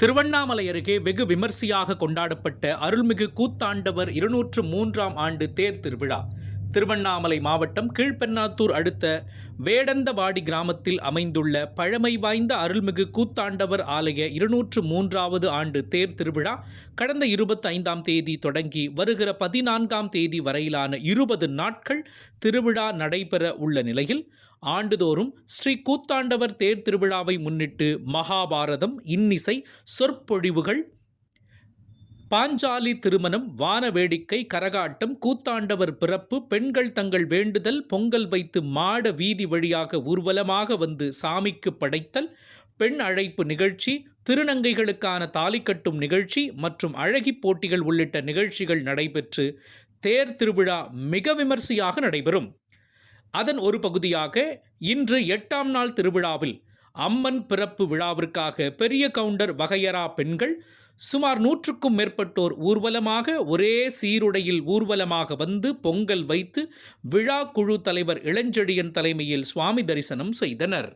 திருவண்ணாமலை அருகே வெகு விமர்சையாக கொண்டாடப்பட்ட அருள்மிகு கூத்தாண்டவர் 203ஆம் ஆண்டு தேர் திருவிழா திருவண்ணாமலை மாவட்டம் கீழ்பென்னாத்தூர் அடுத்த வேடந்தவாடி கிராமத்தில் அமைந்துள்ள பழமை வாய்ந்த அருள்மிகு கூத்தாண்டவர் ஆலய 203வது ஆண்டு தேர் திருவிழா கடந்த 25ஆம் தேதி தொடங்கி வருகிற 14ஆம் தேதி வரையிலான 20 நாட்கள் திருவிழா நடைபெற உள்ள நிலையில் ஆண்டுதோறும் ஸ்ரீ கூத்தாண்டவர் தேர் திருவிழாவை முன்னிட்டு மகாபாரதம், இன்னிசை, சொற்பொழிவுகள், பாஞ்சாலி திருமணம், வான வேடிக்கை, கரகாட்டம், கூத்தாண்டவர் பிறப்பு, பெண்கள் தங்கள் வேண்டுதல், பொங்கல் வைத்து மாட வீதி வழியாக ஊர்வலமாக வந்து சாமிக்கு படைத்தல், பெண் அழைப்பு நிகழ்ச்சி, திருநங்கைகளுக்கான தாலி கட்டும் நிகழ்ச்சி மற்றும் அழகி போட்டிகள் உள்ளிட்ட நிகழ்ச்சிகள் நடைபெற்று தேர் திருவிழா மிக விமர்சையாக நடைபெறும். அதன் ஒரு பகுதியாக இன்று 8ஆம் நாள் திருவிழாவில் அம்மன் பிறப்பு விழாவிற்காக பெரிய கவுண்டர் வகையறா பெண்கள் சுமார் 100க்கும் மேற்பட்டோர் ஊர்வலமாக ஒரே சீருடையில் ஊர்வலமாக வந்து பொங்கல் வைத்து விழா குழு தலைவர் இளஞ்செழியன் தலைமையில் சுவாமி தரிசனம் செய்தனர்.